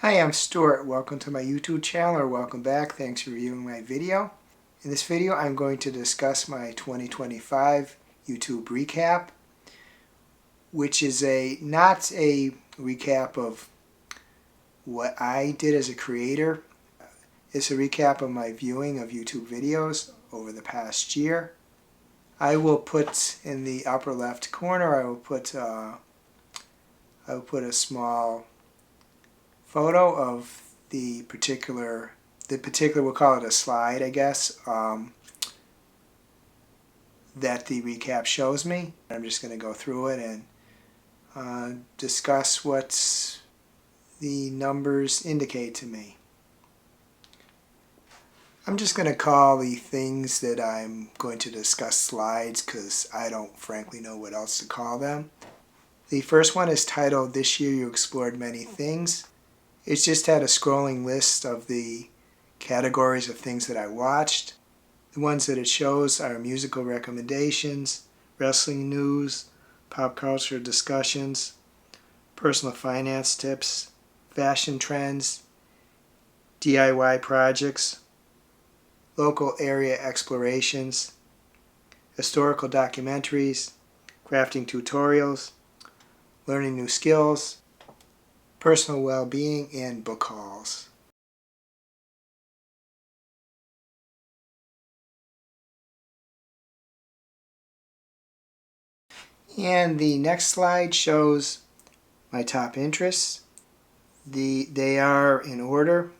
Hi, I'm Stuart. Welcome to my YouTube channel, or welcome back. Thanks for viewing my video. In this video, I'm going to discuss my 2025 YouTube recap, which is not a recap of what I did as a creator. It's a recap of my viewing of YouTube videos over the past year. I will put in the upper left corner, I will put a small photo of the particular, we'll call it a slide, I guess, that the recap shows me. I'm just going to go through it and discuss what the numbers indicate to me. I'm just going to call the things that I'm going to discuss slides because I don't frankly know what else to call them. The first one is titled, "This Year You Explored Many Things." It's just had a scrolling list of the categories of things that I watched. The ones that it shows are musical recommendations, wrestling news, pop culture discussions, personal finance tips, fashion trends, DIY projects, local area explorations, historical documentaries, crafting tutorials, learning new skills, personal well-being, and book hauls. And the next slide shows my top interests. They are in order.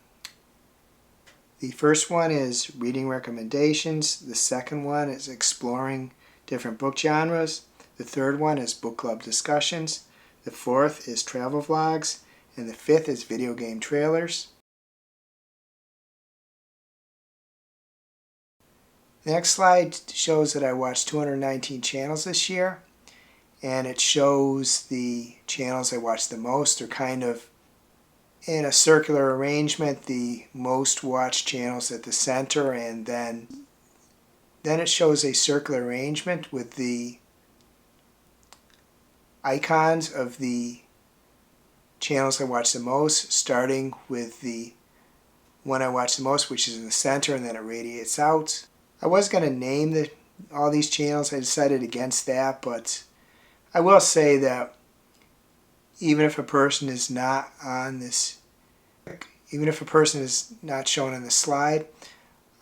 The first one is reading recommendations. The second one is exploring different book genres. The third one is book club discussions. The fourth is travel vlogs. And the fifth is video game trailers. The next slide shows that I watched 219 channels this year, and it shows the channels I watched the most are kind of in a circular arrangement, the most watched channels at the center, and then it shows a circular arrangement with the icons of the channels I watched the most, starting with the one I watched the most, which is in the center, and then it radiates out. I was going to name all these channels. I decided against that, but I will say that even if a person is not on this, even if a person is not shown on the slide,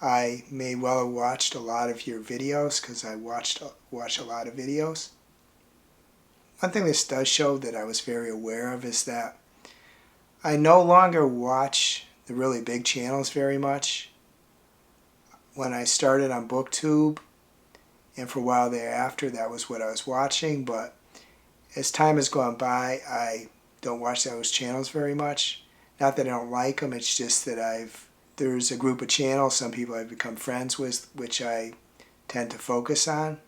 I may well have watched a lot of your videos because I watch a lot of videos. One thing this does show that I was very aware of is that I no longer watch the really big channels very much. When I started on BookTube, and for a while thereafter, that was what I was watching, but as time has gone by, I don't watch those channels very much. Not that I don't like them, it's just that there's a group of channels, some people I've become friends with, which I tend to focus on.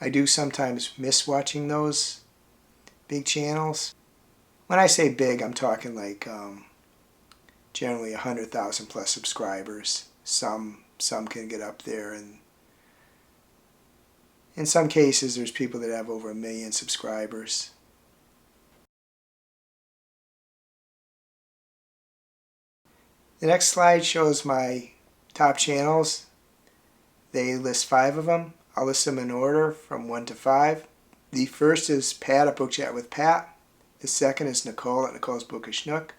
I do sometimes miss watching those big channels. When I say big, I'm talking like generally 100,000 plus subscribers. Some can get up there, and in some cases there's people that have over 1 million subscribers. The next slide shows my top channels. They list 5 of them. I'll list them in order from 1 to 5. The first is Pat at Book Chat with Pat. The second is Nicole at Nicole's Bookish Nook.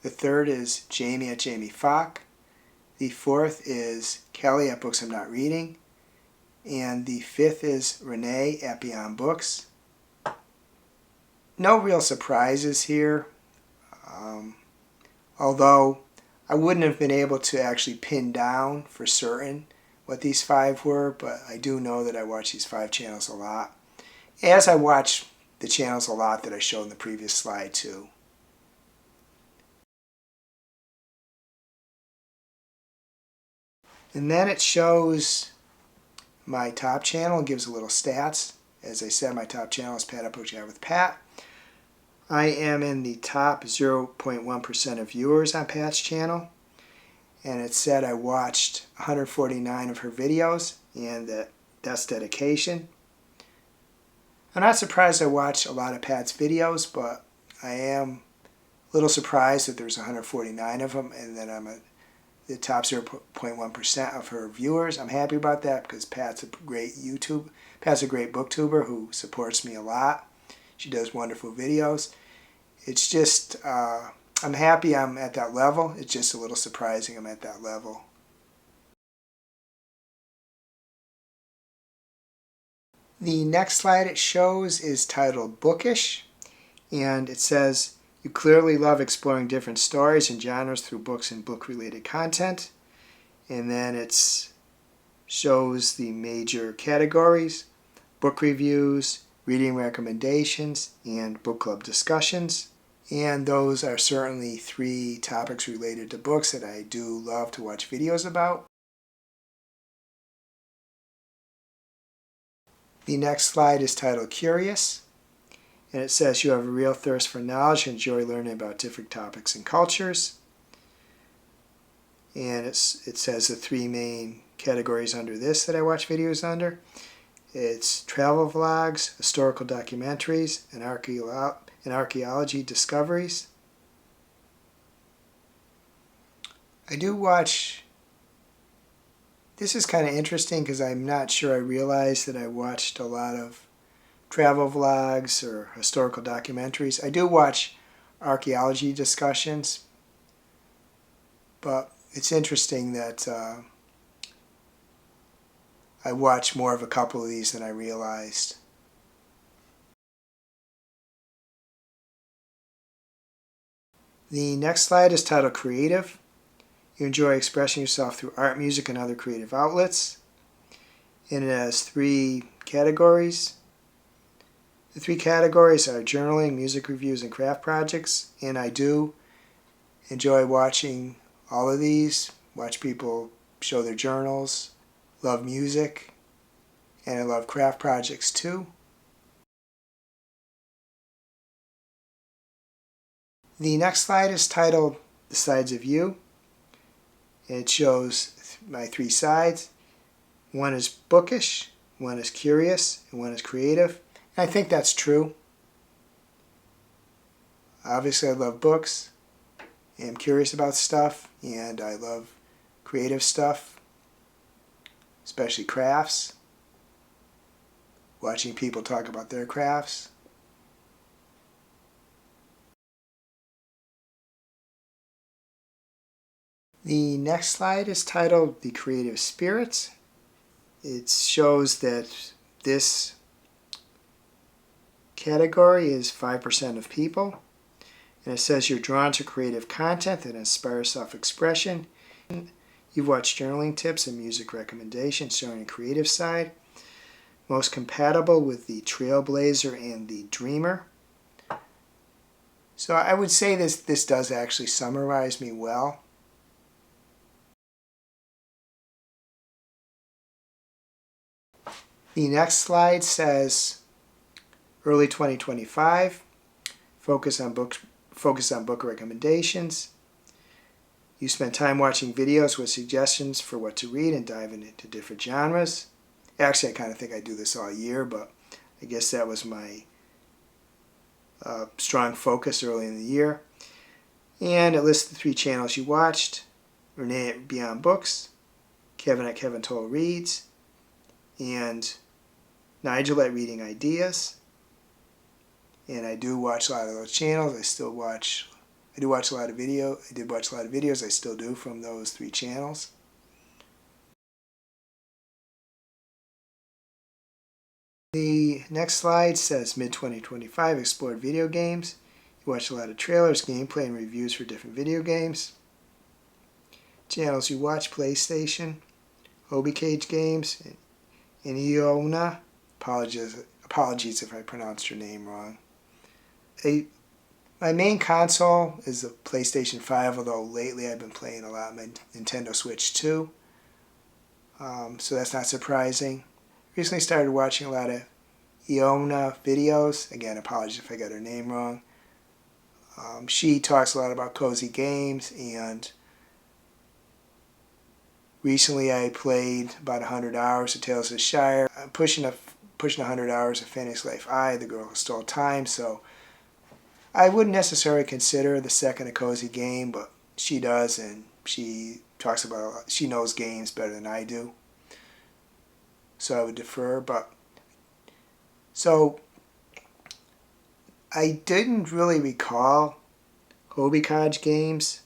The third is Jaime at Jaime Fock. The fourth is Kelly at Books I'm Not Reading. And the fifth is Reney at Beyond Books. No real surprises here, although I wouldn't have been able to actually pin down for certain what these 5 were, but I do know that I watch these 5 channels a lot, as I watch the channels a lot that I showed in the previous slide too. And then it shows my top channel, gives a little stats. As I said, my top channel is Pat at Book Chat with Pat. I am in the top 0.1% of viewers on Pat's channel, and it said I watched 149 of her videos, and that's dedication. I'm not surprised I watch a lot of Pat's videos, but I am little surprised that there's 149 of them, and that I'm at the top 0.1% of her viewers. I'm happy about that because Pat's a great booktuber who supports me a lot. She does wonderful videos. It's just, I'm happy I'm at that level. It's just a little surprising I'm at that level. The next slide it shows is titled Bookish, and it says, "You clearly love exploring different stories and genres through books and book-related content." And then it shows the major categories: book reviews, reading recommendations, and book club discussions. And those are certainly 3 topics related to books that I do love to watch videos about. The next slide is titled Curious, and it says, "You have a real thirst for knowledge and enjoy learning about different topics and cultures." And it says the 3 main categories under this that I watch videos under. It's travel vlogs, historical documentaries, and archaeology discoveries. I do watch, this is kind of interesting because I'm not sure I realized that I watched a lot of travel vlogs or historical documentaries. I do watch archaeology discussions, but it's interesting that I watch more of a couple of these than I realized. The next slide is titled Creative. You enjoy expressing yourself through art, music, and other creative outlets. And it has 3 categories. The 3 categories are journaling, music reviews, and craft projects. And I do enjoy watching all of these, watch people show their journals, love music, and I love craft projects too. The next slide is titled The Sides of You. It shows my 3 sides. One is bookish, one is curious, and one is creative. And I think that's true. Obviously I love books, and I'm curious about stuff, and I love creative stuff, especially crafts, watching people talk about their crafts. The next slide is titled The Creative Spirits. It shows that this category is 5% of people. And it says you're drawn to creative content that inspires self-expression. You've watched journaling tips and music recommendations showing a creative side. Most compatible with the Trailblazer and the Dreamer. So I would say this does actually summarize me well. The next slide says early 2025, focus on book recommendations. You spend time watching videos with suggestions for what to read and dive into different genres. Actually, I kind of think I do this all year, but I guess that was my strong focus early in the year. And it lists the 3 channels you watched: Reney at Beyond Books, Kevin at Kevin Toll Reads, and Nigel at Reading Ideas. And I do watch a lot of those channels. I do watch a lot of videos. I still do from those 3 channels. The next slide says mid-2025 explored video games. You watch a lot of trailers, gameplay, and reviews for different video games. Channels you watch: PlayStation, Hobie Cage Games, and Eeowna. Apologies if I pronounced your name wrong. My main console is the PlayStation 5, although lately I've been playing a lot of my Nintendo Switch 2. So that's not surprising. Recently started watching a lot of Eeowna videos. Again, apologies if I got her name wrong. She talks a lot about cozy games, and recently I played about 100 hours of Tales of the Shire. I'm pushing 100 hours of Fantasy Life I, The Girl Who Stole Time, so I wouldn't necessarily consider the second a cozy game, but she does, and she talks about, she knows games better than I do. So I would defer, but so I didn't really recall Hobie Codge games,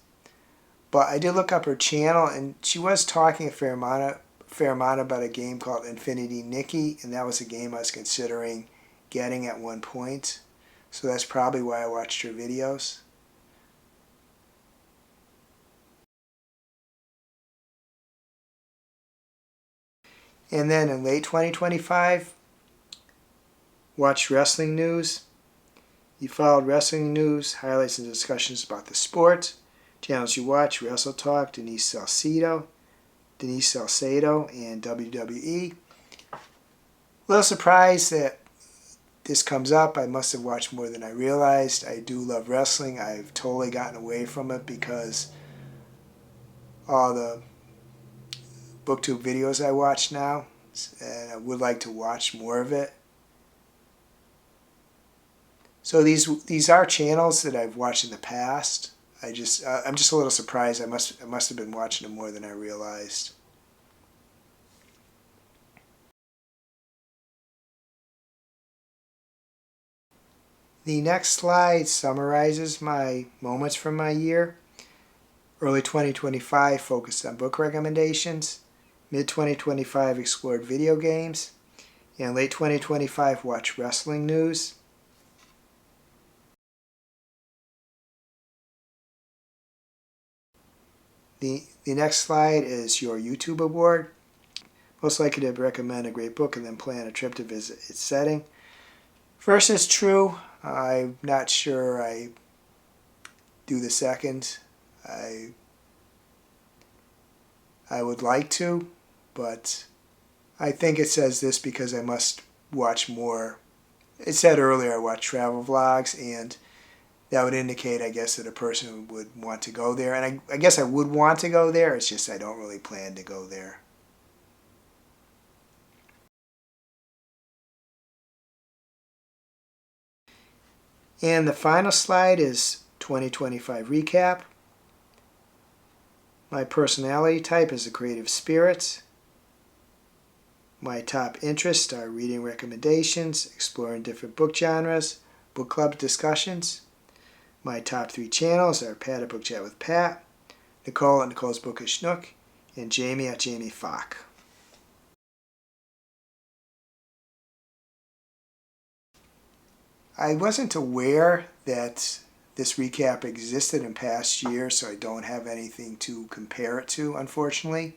but I did look up her channel, and she was talking a fair amount about a game called Infinity Nikki, and that was a game I was considering getting at one point. So that's probably why I watched her videos. And then in late 2025, watched wrestling news. You followed wrestling news, highlights and discussions about the sport. Channels you watch: Wrestletalk, Denise Salcedo, and WWE. A little surprised that this comes up. I must have watched more than I realized. I do love wrestling. I've totally gotten away from it because all the booktube videos I watch now, and I would like to watch more of it. So these are channels that I've watched in the past. I'm just a little surprised. I must have been watching them more than I realized. The next slide summarizes my moments from my year. Early 2025 focused on book recommendations. Mid-2025 explored video games. And late 2025 watched wrestling news. The next slide is your YouTube award. Most likely to recommend a great book and then plan a trip to visit its setting. First is true. I'm not sure I do the second. I would like to, but I think it says this because I must watch more. It said earlier I watch travel vlogs, and that would indicate, I guess, that a person would want to go there. And I guess I would want to go there. It's just I don't really plan to go there. And the final slide is 2025 recap. My personality type is a creative spirit. My top interests are reading recommendations, exploring different book genres, book club discussions. My top 3 channels are Pat at Book Chat with Pat, Nicole at Nicole's Bookish Nook, and Jaime at Jaime Fock. I wasn't aware that this recap existed in past years, so I don't have anything to compare it to, unfortunately.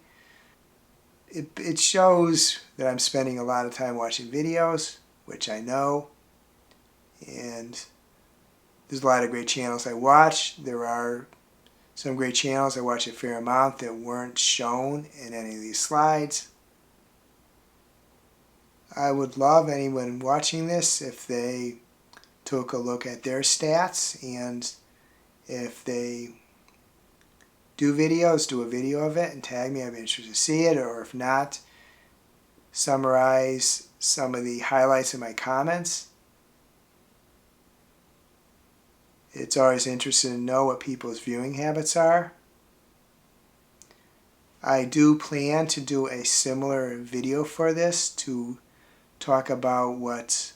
It shows that I'm spending a lot of time watching videos, which I know, and there's a lot of great channels I watch. There are some great channels I watch a fair amount that weren't shown in any of these slides. I would love anyone watching this if they took a look at their stats, and if they do videos, do a video of it and tag me. I'd be interested to see it, or if not, summarize some of the highlights in my comments. It's always interesting to know what people's viewing habits are. I do plan to do a similar video for this to talk about what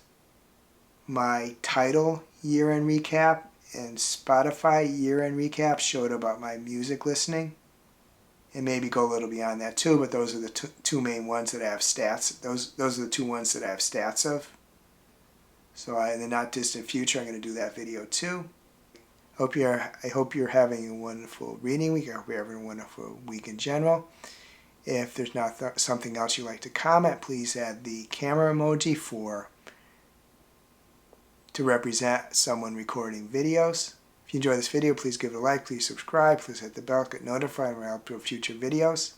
my title year-end recap and Spotify year-end recap showed about my music listening, and maybe go a little beyond that too, but those are the two main ones that I have stats. Those are the 2 ones that I have stats of. So in the not distant future, I'm going to do that video too. I hope you're having a wonderful reading week. I hope you're having a wonderful week in general. If there's not something else you'd like to comment, please add the camera emoji to represent someone recording videos. If you enjoy this video, please give it a like, please subscribe, please hit the bell, get notified when I upload future videos.